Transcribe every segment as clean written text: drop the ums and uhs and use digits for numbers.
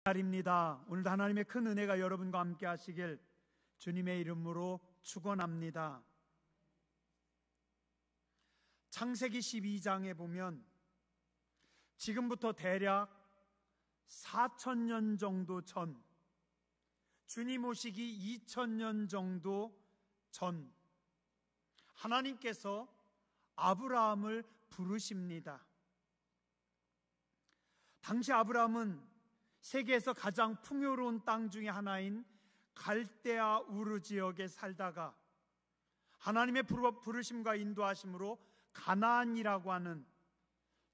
날입니다. 오늘도 하나님의 큰 은혜가 여러분과 함께 하시길 주님의 이름으로 축원합니다. 창세기 12장에 보면 지금부터 대략 4,000년 정도 전, 주님 오시기 2,000년 정도 전 하나님께서 아브라함을 부르십니다. 당시 아브라함은 세계에서 가장 풍요로운 땅 중에 하나인 갈대아 우르 지역에 살다가 하나님의 부르심과 인도하심으로 가나안이라고 하는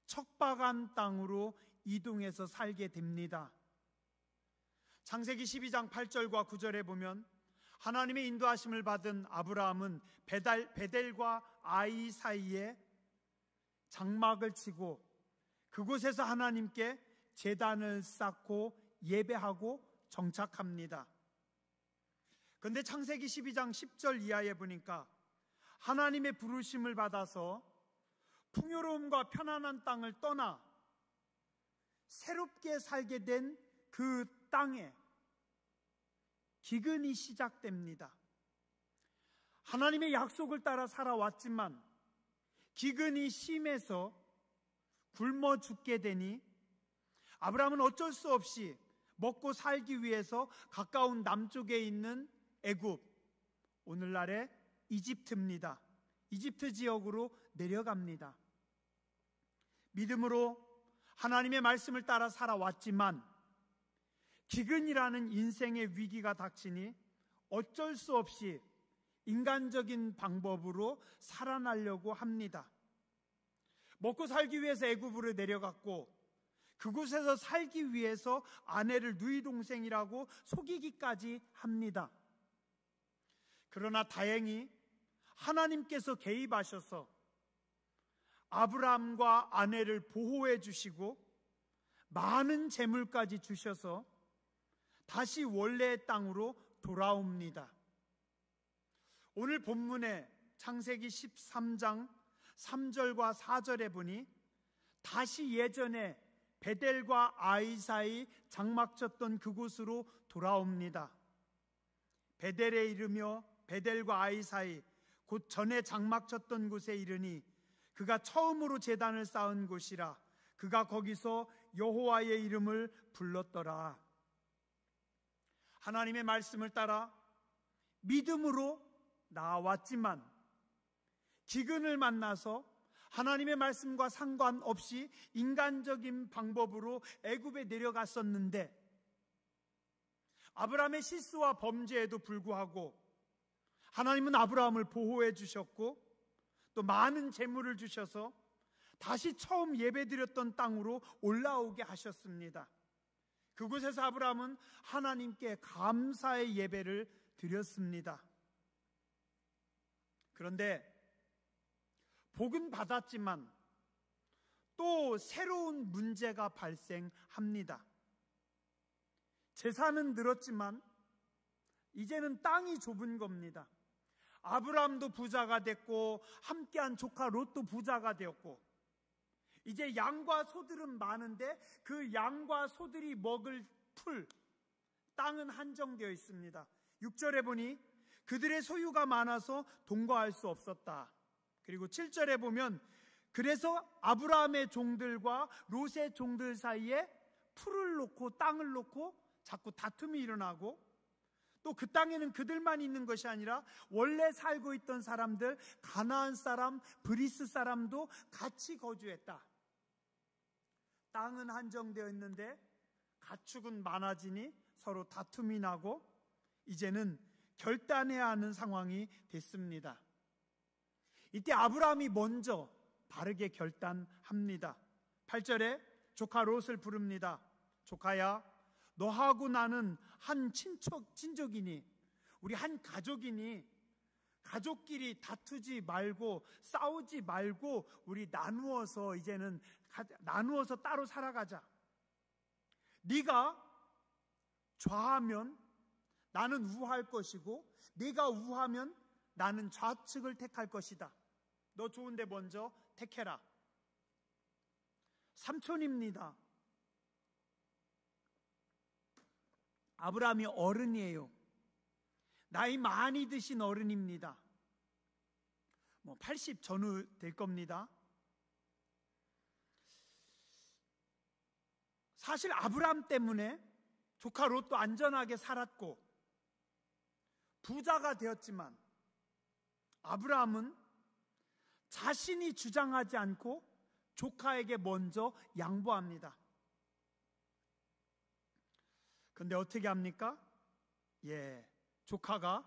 척박한 땅으로 이동해서 살게 됩니다. 창세기 12장 8절과 9절에 보면 하나님의 인도하심을 받은 아브라함은 베델과 아이 사이에 장막을 치고 그곳에서 하나님께 제단을 쌓고 예배하고 정착합니다. 그런데 창세기 12장 10절 이하에 보니까 하나님의 부르심을 받아서 풍요로움과 편안한 땅을 떠나 새롭게 살게 된 그 땅에 기근이 시작됩니다. 하나님의 약속을 따라 살아왔지만 기근이 심해서 굶어 죽게 되니 아브라함은 어쩔 수 없이 먹고 살기 위해서 가까운 남쪽에 있는 애굽, 오늘날의 이집트입니다. 이집트 지역으로 내려갑니다. 믿음으로 하나님의 말씀을 따라 살아왔지만 기근이라는 인생의 위기가 닥치니 어쩔 수 없이 인간적인 방법으로 살아나려고 합니다. 먹고 살기 위해서 애굽으로 내려갔고 그곳에서 살기 위해서 아내를 누이 동생이라고 속이기까지 합니다. 그러나 다행히 하나님께서 개입하셔서 아브라함과 아내를 보호해 주시고 많은 재물까지 주셔서 다시 원래의 땅으로 돌아옵니다. 오늘 본문의 창세기 13장 3절과 4절에 보니 다시 예전에 베델과 아이 사이 장막 쳤던 그곳으로 돌아옵니다. 베델에 이르며 베델과 아이 사이 곧 전에 장막 쳤던 곳에 이르니 그가 처음으로 제단을 쌓은 곳이라 그가 거기서 여호와의 이름을 불렀더라. 하나님의 말씀을 따라 믿음으로 나아왔지만 기근을 만나서 하나님의 말씀과 상관없이 인간적인 방법으로 애굽에 내려갔었는데 아브라함의 실수와 범죄에도 불구하고 하나님은 아브라함을 보호해 주셨고 또 많은 재물을 주셔서 다시 처음 예배드렸던 땅으로 올라오게 하셨습니다. 그곳에서 아브라함은 하나님께 감사의 예배를 드렸습니다. 그런데 복은 받았지만 또 새로운 문제가 발생합니다. 재산은 늘었지만 이제는 땅이 좁은 겁니다. 아브라함도 부자가 됐고 함께한 조카 롯도 부자가 되었고 이제 양과 소들은 많은데 그 양과 소들이 먹을 풀, 땅은 한정되어 있습니다. 6절에 보니 그들의 소유가 많아서 동거할 수 없었다. 그리고 7절에 보면 그래서 아브라함의 종들과 롯의 종들 사이에 풀을 놓고 땅을 놓고 자꾸 다툼이 일어나고 또 그 땅에는 그들만 있는 것이 아니라 원래 살고 있던 사람들, 가나안 사람, 브리스 사람도 같이 거주했다. 땅은 한정되어 있는데 가축은 많아지니 서로 다툼이 나고 이제는 결단해야 하는 상황이 됐습니다. 이때 아브라함이 먼저 바르게 결단합니다. 8절에 조카 롯을 부릅니다. 조카야, 너하고 나는 한 친족이니 우리 한 가족이니 가족끼리 다투지 말고 싸우지 말고 우리 이제는 나누어서 따로 살아가자. 네가 좌하면 나는 우할 것이고 네가 우하면 나는 좌측을 택할 것이다. 너 좋은데 먼저 택해라. 삼촌입니다. 아브라함이 어른이에요. 나이 많이 드신 어른입니다. 80 전후 될 겁니다. 사실 아브라함 때문에 조카 롯도 안전하게 살았고 부자가 되었지만, 아브라함은 자신이 주장하지 않고 조카에게 먼저 양보합니다. 근데 어떻게 합니까? 조카가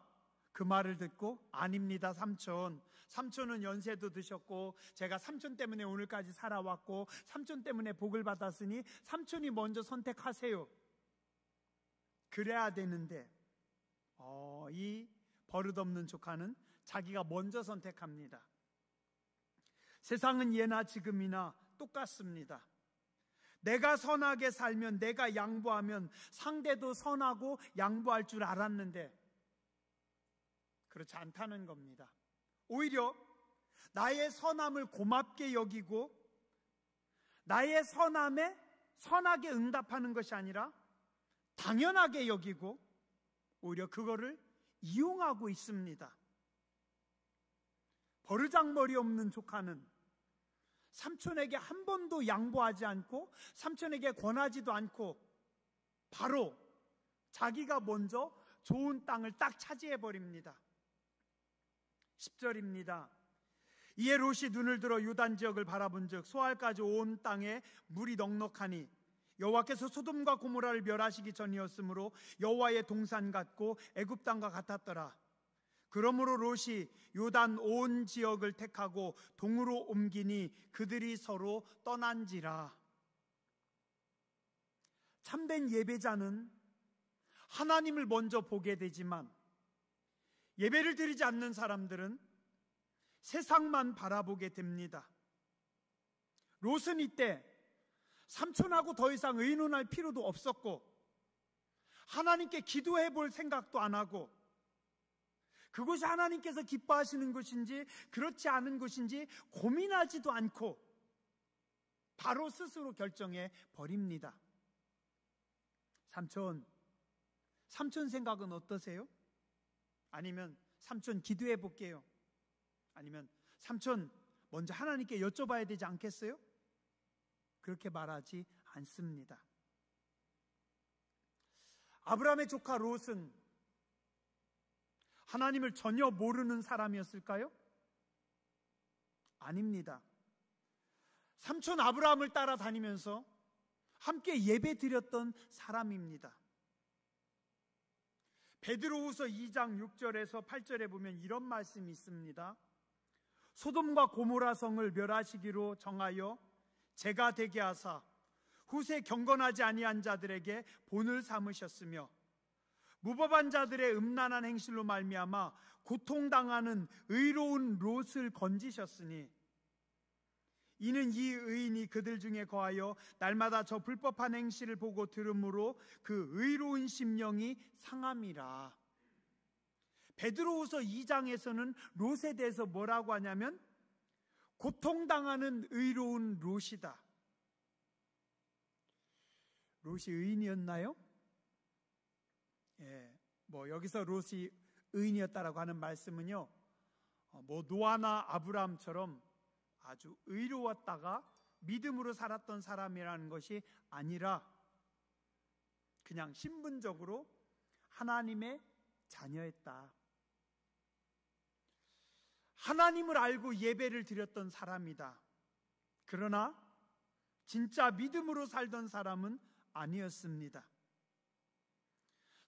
그 말을 듣고, 아닙니다 삼촌은 연세도 드셨고 제가 삼촌 때문에 오늘까지 살아왔고 삼촌 때문에 복을 받았으니 삼촌이 먼저 선택하세요. 그래야 되는데 이 버릇없는 조카는 자기가 먼저 선택합니다. 세상은 예나 지금이나 똑같습니다. 내가 선하게 살면, 내가 양보하면 상대도 선하고 양보할 줄 알았는데 그렇지 않다는 겁니다. 오히려 나의 선함을 고맙게 여기고 나의 선함에 선하게 응답하는 것이 아니라 당연하게 여기고 오히려 그거를 이용하고 있습니다. 버르장머리 없는 조카는 삼촌에게 한 번도 양보하지 않고 삼촌에게 권하지도 않고 바로 자기가 먼저 좋은 땅을 딱 차지해버립니다. 10절입니다. 이에 롯이 눈을 들어 요단 지역을 바라본즉 소알까지 온 땅에 물이 넉넉하니 여호와께서 소돔과 고모라를 멸하시기 전이었으므로 여호와의 동산 같고 애굽 땅과 같았더라. 그러므로 롯이 요단 온 지역을 택하고 동으로 옮기니 그들이 서로 떠난지라. 참된 예배자는 하나님을 먼저 보게 되지만 예배를 드리지 않는 사람들은 세상만 바라보게 됩니다. 롯은 이때 삼촌하고 더 이상 의논할 필요도 없었고 하나님께 기도해 볼 생각도 안 하고 그것이 하나님께서 기뻐하시는 것인지 그렇지 않은 것인지 고민하지도 않고 바로 스스로 결정해 버립니다. 삼촌 생각은 어떠세요? 아니면 삼촌 기도해 볼게요. 아니면 삼촌 먼저 하나님께 여쭤봐야 되지 않겠어요? 그렇게 말하지 않습니다. 아브라함의 조카 롯은 하나님을 전혀 모르는 사람이었을까요? 아닙니다. 삼촌 아브라함을 따라다니면서 함께 예배 드렸던 사람입니다. 베드로후서 2장 6절에서 8절에 보면 이런 말씀이 있습니다. 소돔과 고모라 성을 멸하시기로 정하여 제가 되게 하사 후세 경건하지 아니한 자들에게 본을 삼으셨으며 무법한 자들의 음란한 행실로 말미암아 고통당하는 의로운 롯을 건지셨으니 이는 이 의인이 그들 중에 거하여 날마다 저 불법한 행실을 보고 들음으로 그 의로운 심령이 상함이라. 베드로후서 2장에서는 롯에 대해서 뭐라고 하냐면 고통당하는 의로운 롯이다. 롯이 의인이었나요? 여기서 롯이 의인이었다라고 하는 말씀은요, 노아나 아브라함처럼 아주 의로웠다가 믿음으로 살았던 사람이라는 것이 아니라 그냥 신분적으로 하나님의 자녀였다. 하나님을 알고 예배를 드렸던 사람이다. 그러나 진짜 믿음으로 살던 사람은 아니었습니다.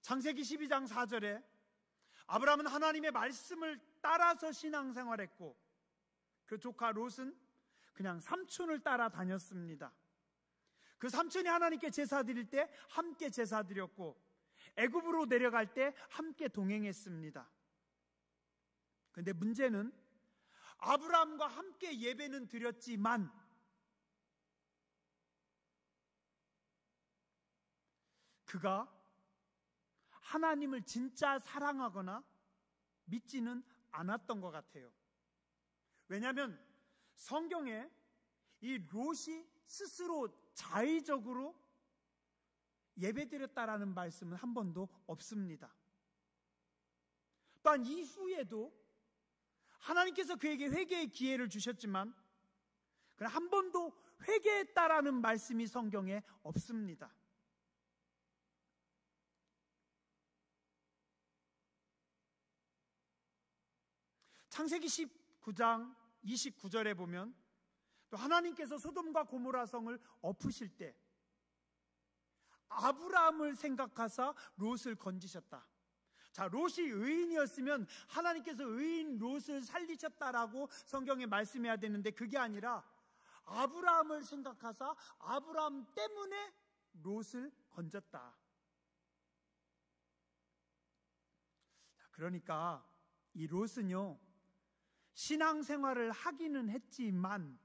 창세기 12장 4절에 아브라함은 하나님의 말씀을 따라서 신앙생활했고 그 조카 롯은 그냥 삼촌을 따라다녔습니다. 그 삼촌이 하나님께 제사 드릴 때 함께 제사 드렸고 애굽으로 내려갈 때 함께 동행했습니다. 그런데 문제는 아브라함과 함께 예배는 드렸지만 그가 하나님을 진짜 사랑하거나 믿지는 않았던 것 같아요. 왜냐하면 성경에 이 롯이 스스로 자의적으로 예배드렸다라는 말씀은 한 번도 없습니다. 또한 이후에도 하나님께서 그에게 회개의 기회를 주셨지만 그러나 한 번도 회개했다라는 말씀이 성경에 없습니다. 창세기 19장 29절에 보면 또 하나님께서 소돔과 고모라 성을 엎으실 때 아브라함을 생각하사 롯을 건지셨다. 자, 롯이 의인이었으면 하나님께서 의인 롯을 살리셨다라고 성경에 말씀해야 되는데 그게 아니라 아브라함을 생각하사 아브라함 때문에 롯을 건졌다. 그러니까 이 롯은요, 신앙생활을 하기는 했지만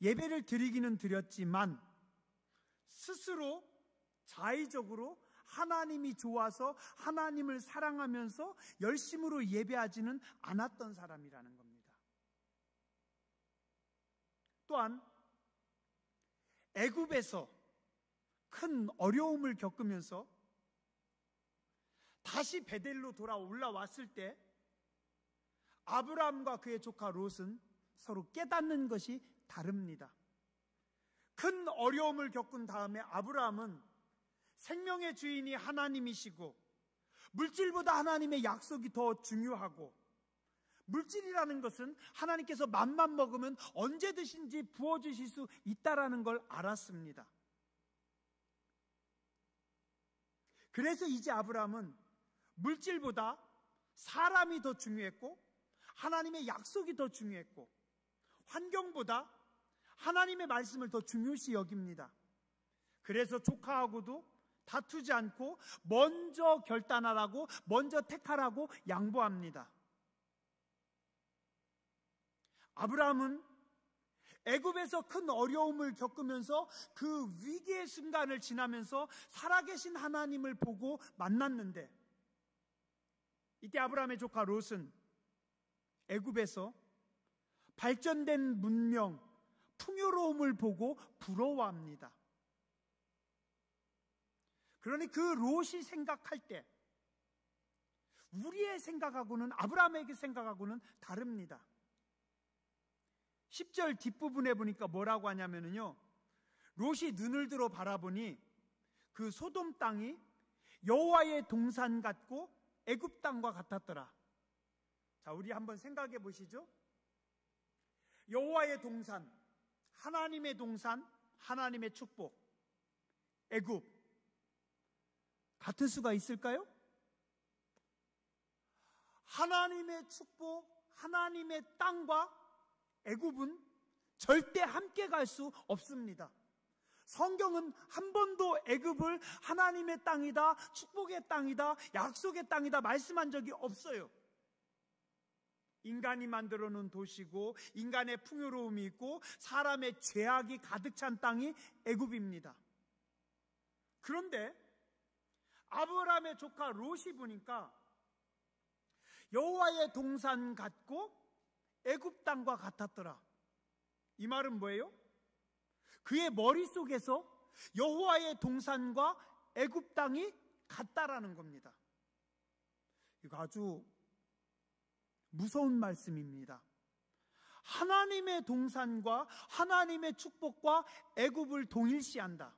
예배를 드리기는 드렸지만 스스로 자의적으로 하나님이 좋아서 하나님을 사랑하면서 열심으로 예배하지는 않았던 사람이라는 겁니다. 또한 애굽에서 큰 어려움을 겪으면서 다시 베델로 올라왔을 때 아브라함과 그의 조카 롯은 서로 깨닫는 것이 다릅니다. 큰 어려움을 겪은 다음에 아브라함은 생명의 주인이 하나님이시고 물질보다 하나님의 약속이 더 중요하고 물질이라는 것은 하나님께서 맘만 먹으면 언제든지 부어주실 수 있다라는 걸 알았습니다. 그래서 이제 아브라함은 물질보다 사람이 더 중요했고 하나님의 약속이 더 중요했고 환경보다 하나님의 말씀을 더 중요시 여깁니다. 그래서 조카하고도 다투지 않고 먼저 결단하라고, 먼저 택하라고 양보합니다. 아브라함은 애굽에서 큰 어려움을 겪으면서 그 위기의 순간을 지나면서 살아계신 하나님을 보고 만났는데 이때 아브라함의 조카 롯은 애굽에서 발전된 문명, 풍요로움을 보고 부러워합니다. 그러니 그 롯이 생각할 때 우리의 생각하고는 아브라함에게 생각하고는 다릅니다. 10절 뒷부분에 보니까 뭐라고 하냐면요, 롯이 눈을 들어 바라보니 그 소돔 땅이 여호와의 동산 같고 애굽 땅과 같았더라. 자, 우리 한번 생각해 보시죠. 여호와의 동산, 하나님의 동산, 하나님의 축복, 애굽 같을 수가 있을까요? 하나님의 축복, 하나님의 땅과 애굽은 절대 함께 갈 수 없습니다. 성경은 한 번도 애굽을 하나님의 땅이다, 축복의 땅이다, 약속의 땅이다 말씀한 적이 없어요. 인간이 만들어 놓은 도시고 인간의 풍요로움이 있고 사람의 죄악이 가득 찬 땅이 애굽입니다. 그런데 아브라함의 조카 롯이 보니까 여호와의 동산 같고 애굽 땅과 같았더라. 이 말은 뭐예요? 그의 머릿속에서 여호와의 동산과 애굽 땅이 같다라는 겁니다. 이거 아주 무서운 말씀입니다. 하나님의 동산과 하나님의 축복과 애굽을 동일시한다.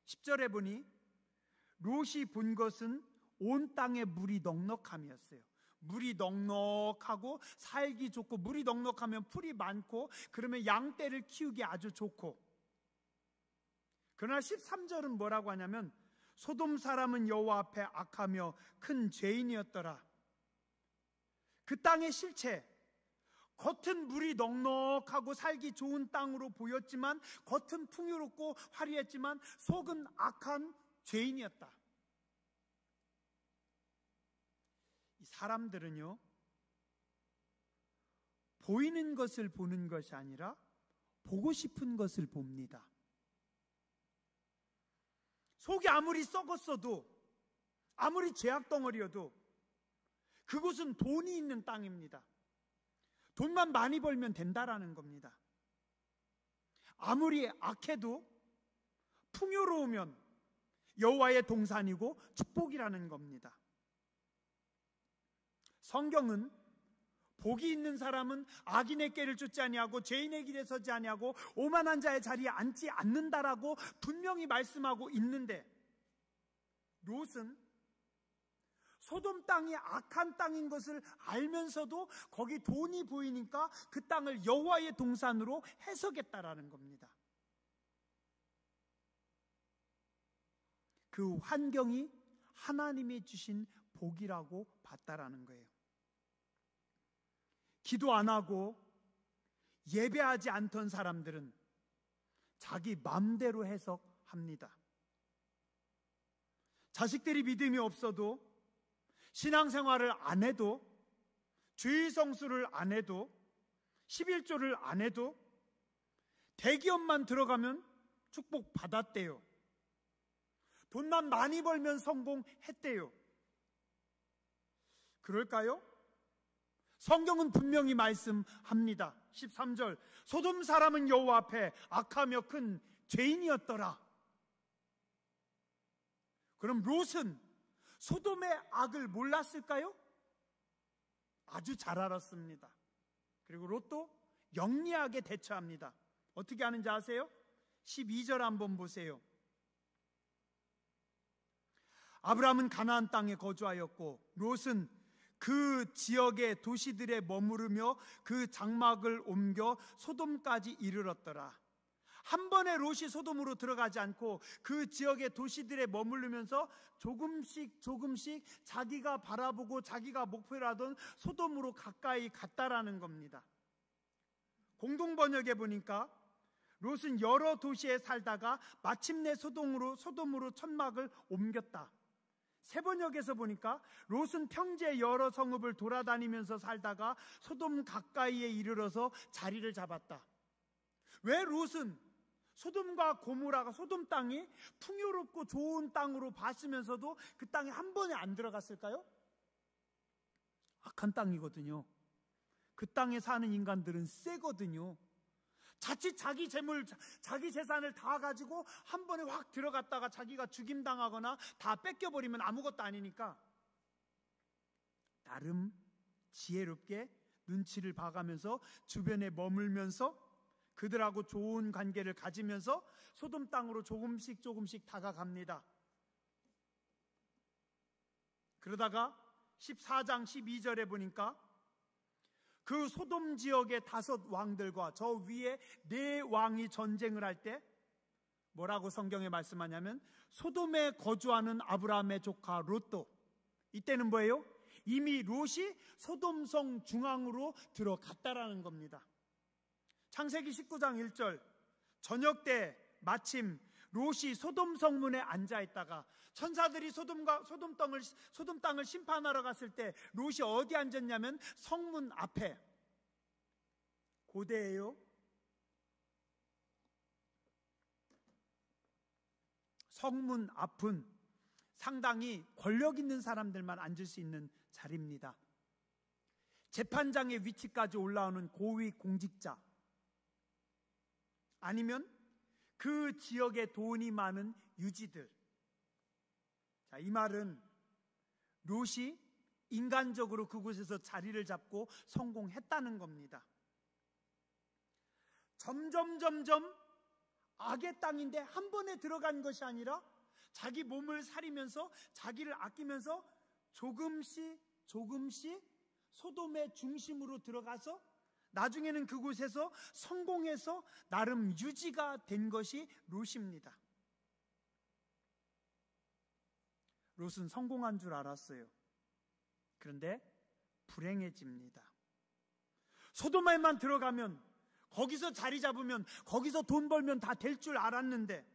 10절에 보니 롯이 본 것은 온 땅에 물이 넉넉함이었어요. 물이 넉넉하고 살기 좋고, 물이 넉넉하면 풀이 많고 그러면 양떼를 키우기 아주 좋고. 그러나 13절은 뭐라고 하냐면 소돔 사람은 여호와 앞에 악하며 큰 죄인이었더라. 그 땅의 실체, 겉은 물이 넉넉하고 살기 좋은 땅으로 보였지만, 겉은 풍요롭고 화려했지만 속은 악한 죄인이었다. 이 사람들은요, 보이는 것을 보는 것이 아니라 보고 싶은 것을 봅니다. 속이 아무리 썩었어도, 아무리 죄악덩어리여도 그곳은 돈이 있는 땅입니다. 돈만 많이 벌면 된다라는 겁니다. 아무리 악해도 풍요로우면 여호와의 동산이고 축복이라는 겁니다. 성경은 복이 있는 사람은 악인의 꾀를 쫓지 아니하고 죄인의 길에 서지 아니하고 오만한 자의 자리에 앉지 않는다라고 분명히 말씀하고 있는데, 롯은 소돔 땅이 악한 땅인 것을 알면서도 거기 돈이 보이니까 그 땅을 여호와의 동산으로 해석했다라는 겁니다. 그 환경이 하나님이 주신 복이라고 봤다라는 거예요. 기도 안 하고 예배하지 않던 사람들은 자기 마음대로 해석합니다. 자식들이 믿음이 없어도, 신앙생활을 안 해도, 주일 성수를 안 해도, 11조를 안 해도 대기업만 들어가면 축복 받았대요. 돈만 많이 벌면 성공했대요. 그럴까요? 성경은 분명히 말씀합니다. 13절, 소돔 사람은 여호와 앞에 악하며 큰 죄인이었더라. 그럼 롯은 소돔의 악을 몰랐을까요? 아주 잘 알았습니다. 그리고 롯도 영리하게 대처합니다. 어떻게 하는지 아세요? 12절 한번 보세요. 아브라함은 가나안 땅에 거주하였고 롯은 그 지역의 도시들에 머무르며 그 장막을 옮겨 소돔까지 이르렀더라. 한 번에 롯이 소돔으로 들어가지 않고 그 지역의 도시들에 머무르면서 조금씩 자기가 바라보고 자기가 목표로 하던 소돔으로 가까이 갔다라는 겁니다. 공동번역에 보니까 롯은 여러 도시에 살다가 마침내 소돔으로 천막을 옮겼다. 세번역에서 보니까 롯은 평지의 여러 성읍을 돌아다니면서 살다가 소돔 가까이에 이르러서 자리를 잡았다. 왜 롯은 소돔과 고모라가 소돔 땅이 풍요롭고 좋은 땅으로 봤으면서도 그 땅에 한 번에 안 들어갔을까요? 악한 땅이거든요. 그 땅에 사는 인간들은 세거든요. 자칫 자기 재물, 자기 재산을 다 가지고 한 번에 확 들어갔다가 자기가 죽임당하거나 다 뺏겨버리면 아무것도 아니니까 나름 지혜롭게 눈치를 봐가면서 주변에 머물면서 그들하고 좋은 관계를 가지면서 소돔 땅으로 조금씩 다가갑니다. 그러다가 14장 12절에 보니까 그 소돔 지역의 5 왕들과 저 위에 4 왕이 전쟁을 할 때 뭐라고 성경에 말씀하냐면, 소돔에 거주하는 아브라함의 조카 롯도, 이때는 뭐예요? 이미 롯이 소돔성 중앙으로 들어갔다라는 겁니다. 창세기 19장 1절, 저녁 때 마침 롯이 소돔 성문에 앉아 있다가 천사들이 소돔 땅을 심판하러 갔을 때 롯이 어디 앉았냐면 성문 앞에. 고대예요. 성문 앞은 상당히 권력 있는 사람들만 앉을 수 있는 자리입니다. 재판장의 위치까지 올라오는 고위 공직자, 아니면 그 지역에 돈이 많은 유지들. 자, 이 말은 롯이 인간적으로 그곳에서 자리를 잡고 성공했다는 겁니다. 점점 악의 땅인데 한 번에 들어간 것이 아니라 자기 몸을 사리면서 자기를 아끼면서 조금씩 소돔의 중심으로 들어가서 나중에는 그곳에서 성공해서 나름 유지가 된 것이 롯입니다. 롯은 성공한 줄 알았어요. 그런데 불행해집니다. 소돔에만 들어가면, 거기서 자리 잡으면, 거기서 돈 벌면 다 될 줄 알았는데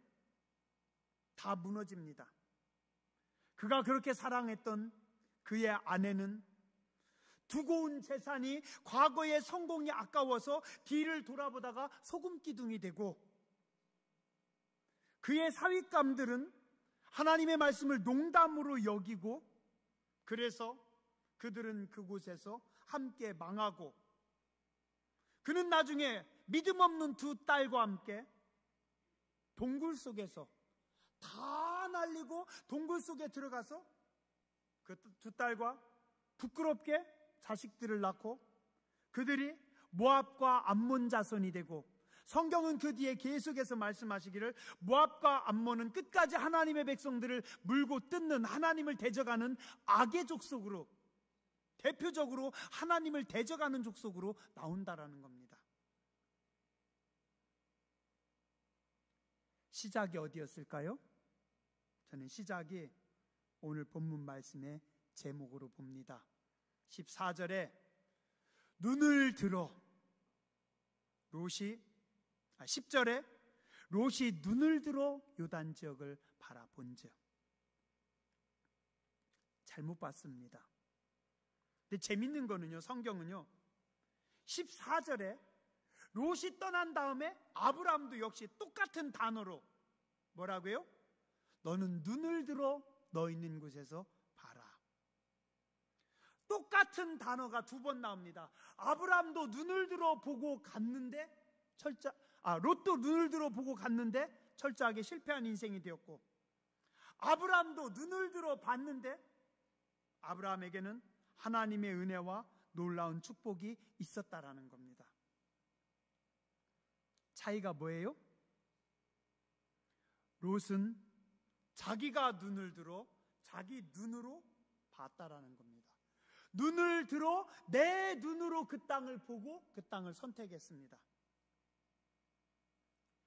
다 무너집니다. 그가 그렇게 사랑했던 그의 아내는 두고 온 재산이 과거의 성공이 아까워서 뒤를 돌아보다가 소금기둥이 되고, 그의 사윗감들은 하나님의 말씀을 농담으로 여기고, 그래서 그들은 그곳에서 함께 망하고, 그는 나중에 믿음 없는 두 딸과 함께 동굴 속에서 다 날리고 동굴 속에 들어가서 그 두 딸과 부끄럽게 자식들을 낳고 그들이 모압과 암몬 자손이 되고, 성경은 그 뒤에 계속해서 말씀하시기를 모압과 암몬은 끝까지 하나님의 백성들을 물고 뜯는, 하나님을 대적하는 악의 족속으로, 대표적으로 하나님을 대적하는 족속으로 나온다라는 겁니다. 시작이 어디였을까요? 저는 시작이 오늘 본문 말씀의 제목으로 봅니다. 14절에 눈을 들어 10절에 롯이 눈을 들어 요단 지역을 바라본즉. 잘못 봤습니다. 근데 재밌는 거는요, 성경은요 14절에 롯이 떠난 다음에 아브라함도 역시 똑같은 단어로 뭐라고요? 너는 눈을 들어 너 있는 곳에서 봐라. 똑같은 단어가 두 번 나옵니다. 아브라함도 눈을 들어 보고 갔는데 롯도 눈을 들어 보고 갔는데 철저하게 실패한 인생이 되었고, 아브라함도 눈을 들어 봤는데 아브라함에게는 하나님의 은혜와 놀라운 축복이 있었다라는 겁니다. 차이가 뭐예요? 롯은 자기가 눈을 들어 자기 눈으로 봤다라는 겁니다. 눈을 들어 내 눈으로 그 땅을 보고 그 땅을 선택했습니다.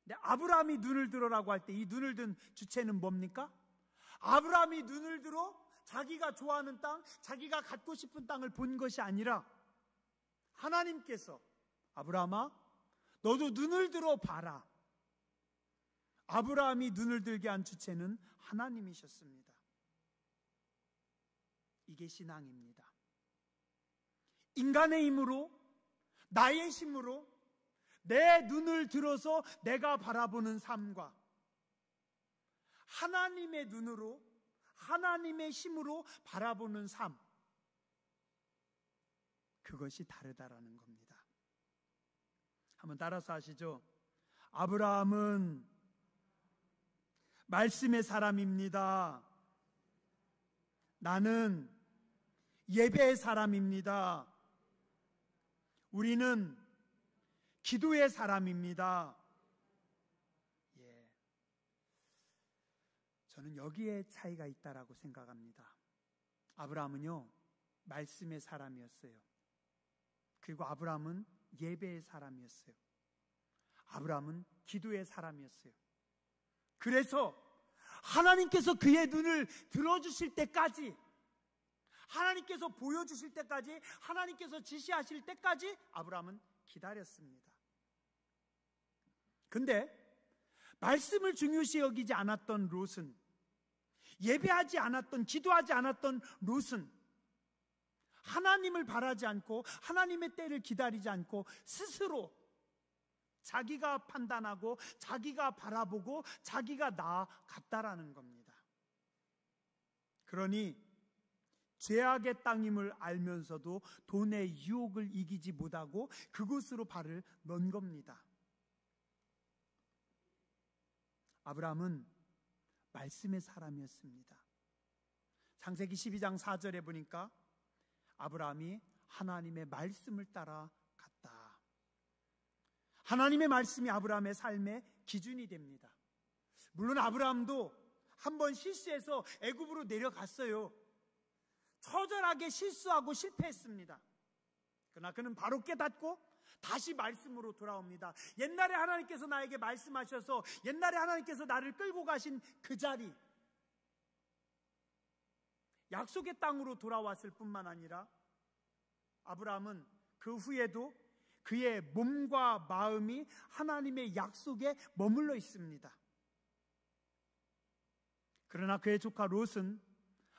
근데 아브라함이 눈을 들어라고 할 때 이 눈을 든 주체는 뭡니까? 아브라함이 눈을 들어 자기가 좋아하는 땅, 자기가 갖고 싶은 땅을 본 것이 아니라 하나님께서 아브라함아 너도 눈을 들어 봐라. 아브라함이 눈을 들게 한 주체는 하나님이셨습니다. 이게 신앙입니다. 인간의 힘으로, 나의 힘으로 내 눈을 들어서 내가 바라보는 삶과 하나님의 눈으로, 하나님의 힘으로 바라보는 삶, 그것이 다르다라는 겁니다. 한번 따라서 하시죠. 아브라함은 말씀의 사람입니다. 나는 예배의 사람입니다. 우리는 기도의 사람입니다. 저는 여기에 차이가 있다라고 생각합니다. 아브라함은요, 말씀의 사람이었어요. 그리고 아브라함은 예배의 사람이었어요. 아브라함은 기도의 사람이었어요. 그래서 하나님께서 그의 눈을 들어주실 때까지, 하나님께서 보여주실 때까지, 하나님께서 지시하실 때까지 아브라함은 기다렸습니다. 근데 말씀을 중요시 여기지 않았던 롯은, 예배하지 않았던, 기도하지 않았던 롯은 하나님을 바라지 않고 하나님의 때를 기다리지 않고 스스로 자기가 판단하고 자기가 바라보고 자기가 나아갔다라는 겁니다. 그러니 죄악의 땅임을 알면서도 돈의 유혹을 이기지 못하고 그곳으로 발을 넣은 겁니다. 아브라함은 말씀의 사람이었습니다. 창세기 12장 4절에 보니까 아브라함이 하나님의 말씀을 따라 갔다. 하나님의 말씀이 아브라함의 삶의 기준이 됩니다. 물론 아브라함도 한번 실수해서 애굽으로 내려갔어요. 처절하게 실수하고 실패했습니다. 그러나 그는 바로 깨닫고 다시 말씀으로 돌아옵니다. 옛날에 하나님께서 나에게 말씀하셔서 옛날에 하나님께서 나를 끌고 가신 그 자리, 약속의 땅으로 돌아왔을 뿐만 아니라 아브라함은 그 후에도 그의 몸과 마음이 하나님의 약속에 머물러 있습니다. 그러나 그의 조카 롯은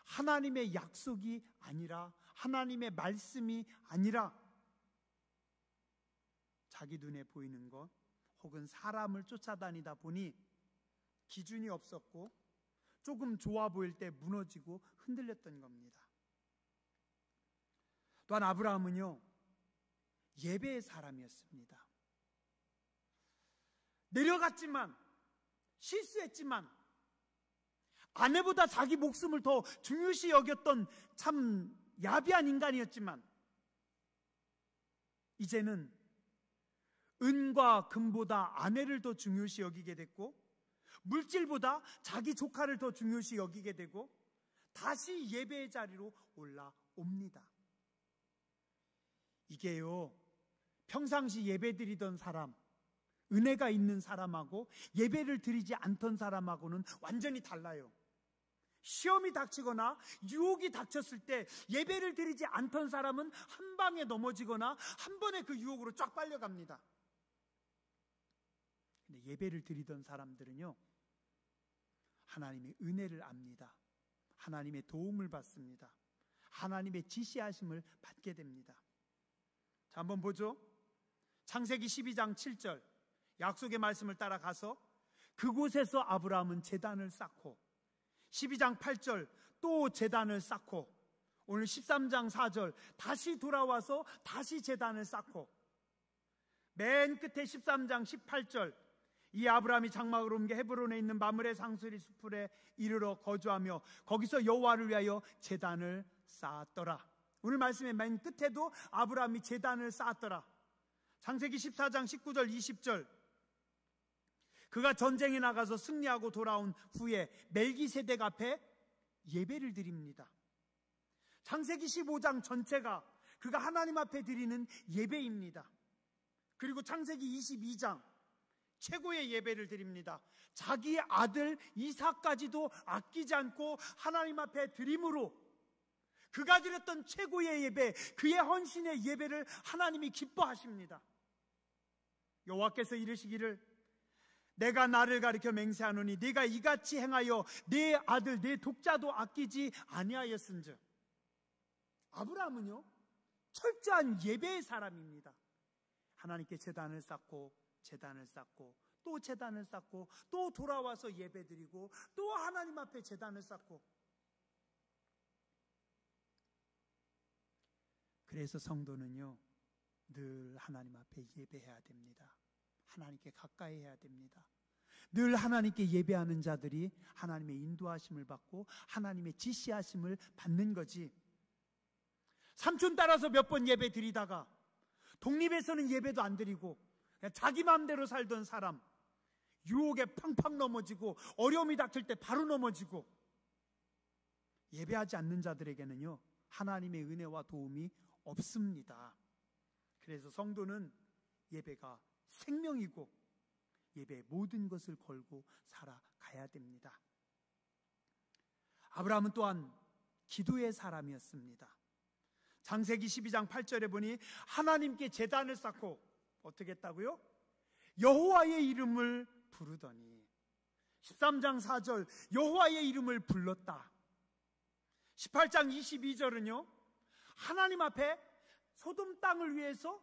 하나님의 약속이 아니라, 하나님의 말씀이 아니라 자기 눈에 보이는 것 혹은 사람을 쫓아다니다 보니 기준이 없었고 조금 좋아 보일 때 무너지고 흔들렸던 겁니다. 또한 아브라함은요, 예배의 사람이었습니다. 내려갔지만, 실수했지만, 아내보다 자기 목숨을 더 중요시 여겼던 참 야비한 인간이었지만, 이제는 은과 금보다 아내를 더 중요시 여기게 됐고, 물질보다 자기 조카를 더 중요시 여기게 되고, 다시 예배의 자리로 올라옵니다. 이게요, 평상시 예배드리던 사람, 은혜가 있는 사람하고 예배를 드리지 않던 사람하고는 완전히 달라요. 시험이 닥치거나 유혹이 닥쳤을 때 예배를 드리지 않던 사람은 한 방에 넘어지거나 한 번에 그 유혹으로 쫙 빨려갑니다. 근데 예배를 드리던 사람들은요, 하나님의 은혜를 압니다. 하나님의 도움을 받습니다. 하나님의 지시하심을 받게 됩니다. 자, 한번 보죠. 창세기 12장 7절, 약속의 말씀을 따라가서 그곳에서 아브라함은 제단을 쌓고, 12장 8절 또 제단을 쌓고, 오늘 13장 4절 다시 돌아와서 다시 제단을 쌓고, 맨 끝에 13장 18절 이 아브라함이 장막을 옮겨 헤브론에 있는 마므레 상수리 숲에 이르러 거주하며 거기서 여호와를 위하여 제단을 쌓았더라. 오늘 말씀의 맨 끝에도 아브라함이 제단을 쌓았더라. 창세기 14장 19절 20절, 그가 전쟁에 나가서 승리하고 돌아온 후에 멜기세덱 앞에 예배를 드립니다. 창세기 15장 전체가 그가 하나님 앞에 드리는 예배입니다. 그리고 창세기 22장 최고의 예배를 드립니다. 자기의 아들 이삭까지도 아끼지 않고 하나님 앞에 드림으로 그가 드렸던 최고의 예배, 그의 헌신의 예배를 하나님이 기뻐하십니다. 여호와께서 이르시기를 내가 나를 가리켜 맹세하노니 네가 이같이 행하여 네 아들 네 독자도 아끼지 아니하였은즉. 아브라함은요, 철저한 예배의 사람입니다. 하나님께 제단을 쌓고 제단을 쌓고 또 제단을 쌓고 또 돌아와서 예배드리고 또 하나님 앞에 제단을 쌓고. 그래서 성도는요, 늘 하나님 앞에 예배해야 됩니다. 하나님께 가까이 해야 됩니다. 늘 하나님께 예배하는 자들이 하나님의 인도하심을 받고 하나님의 지시하심을 받는 거지, 삼촌 따라서 몇 번 예배 드리다가 독립해서는 예배도 안 드리고 그냥 자기 마음대로 살던 사람, 유혹에 팡팡 넘어지고 어려움이 닥칠 때 바로 넘어지고, 예배하지 않는 자들에게는요 하나님의 은혜와 도움이 없습니다. 그래서 성도는 예배가 생명이고 예배의 모든 것을 걸고 살아가야 됩니다. 아브라함은 또한 기도의 사람이었습니다. 창세기 12장 8절에 보니 하나님께 제단을 쌓고 어떻게 했다고요? 여호와의 이름을 부르더니, 13장 4절 여호와의 이름을 불렀다. 18장 22절은요 하나님 앞에 소돔 땅을 위해서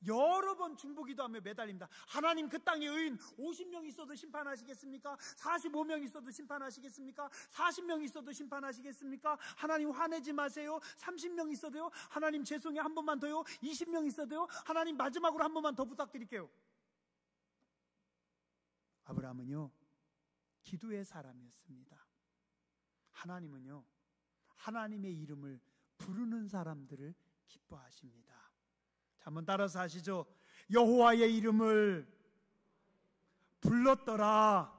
여러 번 중보기도하며 매달립니다. 하나님, 그 땅에 의인 50명 있어도 심판하시겠습니까? 45명 있어도 심판하시겠습니까? 40명 있어도 심판하시겠습니까? 하나님 화내지 마세요. 30명 있어도요. 하나님 죄송해요. 한 번만 더요. 20명 있어도요. 하나님 마지막으로 한 번만 더 부탁드릴게요. 아브라함은요 기도의 사람이었습니다. 하나님은요 하나님의 이름을 부르는 사람들을 기뻐하십니다. 자, 한번 따라서 하시죠. 여호와의 이름을 불렀더라.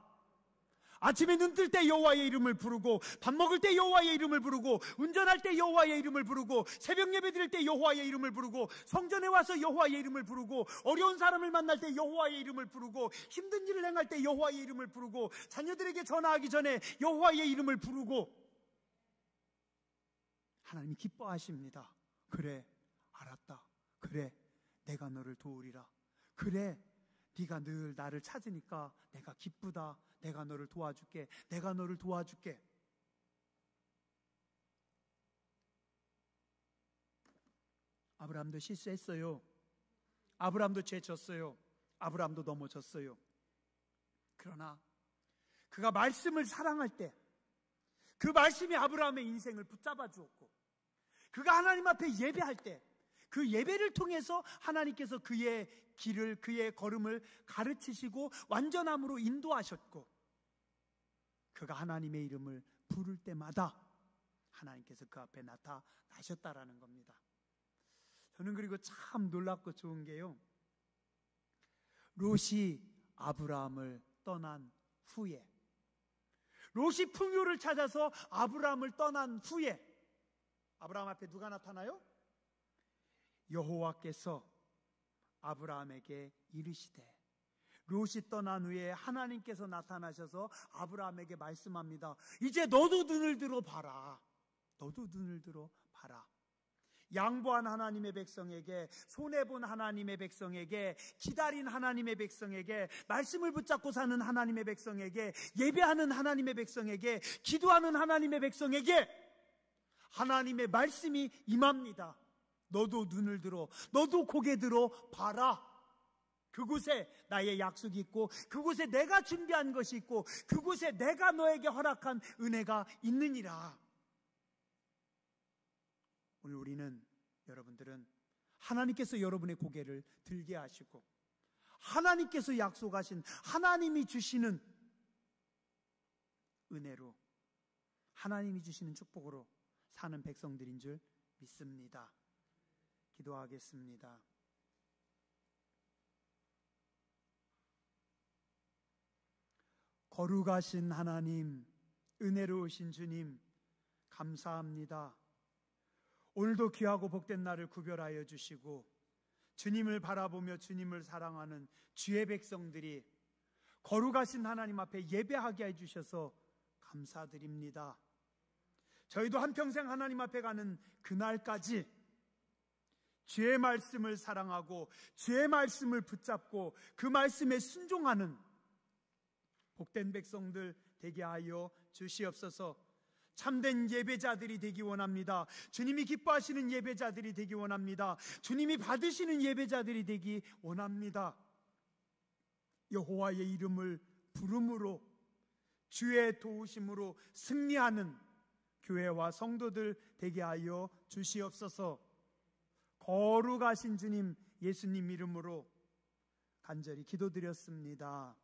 아침에 눈 뜰 때 여호와의 이름을 부르고, 밥 먹을 때 여호와의 이름을 부르고, 운전할 때 여호와의 이름을 부르고, 새벽 예배 드릴 때 여호와의 이름을 부르고, 성전에 와서 여호와의 이름을 부르고, 어려운 사람을 만날 때 여호와의 이름을 부르고, 힘든 일을 행할 때 여호와의 이름을 부르고, 자녀들에게 전화하기 전에 여호와의 이름을 부르고. 하나님이 기뻐하십니다. 그래, 알았다. 그래, 내가 너를 도우리라. 그래, 네가 늘 나를 찾으니까 내가 기쁘다. 내가 너를 도와줄게. 내가 너를 도와줄게. 아브라함도 실수했어요. 아브라함도 죄 졌어요. 아브라함도 넘어졌어요. 그러나 그가 말씀을 사랑할 때 그 말씀이 아브라함의 인생을 붙잡아 주었고, 그가 하나님 앞에 예배할 때 그 예배를 통해서 하나님께서 그의 길을, 그의 걸음을 가르치시고 완전함으로 인도하셨고, 그가 하나님의 이름을 부를 때마다 하나님께서 그 앞에 나타나셨다라는 겁니다. 저는 그리고 참 놀랍고 좋은 게요, 롯이 아브라함을 떠난 후에, 롯이 풍요를 찾아서 아브라함을 떠난 후에 아브라함 앞에 누가 나타나요? 여호와께서 아브라함에게 이르시되, 롯이 떠난 후에 하나님께서 나타나셔서 아브라함에게 말씀합니다. 이제 너도 눈을 들어 봐라. 너도 눈을 들어 봐라. 양보한 하나님의 백성에게, 손해본 하나님의 백성에게, 기다린 하나님의 백성에게, 말씀을 붙잡고 사는 하나님의 백성에게, 예배하는 하나님의 백성에게, 기도하는 하나님의 백성에게 하나님의 말씀이 임합니다. 너도 눈을 들어, 너도 고개 들어 봐라. 그곳에 나의 약속이 있고, 그곳에 내가 준비한 것이 있고, 그곳에 내가 너에게 허락한 은혜가 있느니라. 오늘 우리는, 여러분들은 하나님께서 여러분의 고개를 들게 하시고, 하나님께서 약속하신, 하나님이 주시는 은혜로, 하나님이 주시는 축복으로 사는 백성들인 줄 믿습니다. 기도하겠습니다. 거룩하신 하나님, 은혜로우신 주님, 감사합니다. 오늘도 귀하고 복된 날을 구별하여 주시고, 주님을 바라보며 주님을 사랑하는 주의 백성들이 거룩하신 하나님 앞에 예배하게 해주셔서 감사드립니다. 저희도 한평생 하나님 앞에 가는 그날까지 주의 말씀을 사랑하고 주의 말씀을 붙잡고 그 말씀에 순종하는 복된 백성들 되게 하여 주시옵소서. 참된 예배자들이 되기 원합니다. 주님이 기뻐하시는 예배자들이 되기 원합니다. 주님이 받으시는 예배자들이 되기 원합니다. 여호와의 이름을 부름으로, 주의 도우심으로 승리하는 교회와 성도들 되게 하여 주시옵소서. 거룩하신 주님 예수님 이름으로 간절히 기도드렸습니다.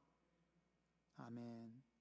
아멘.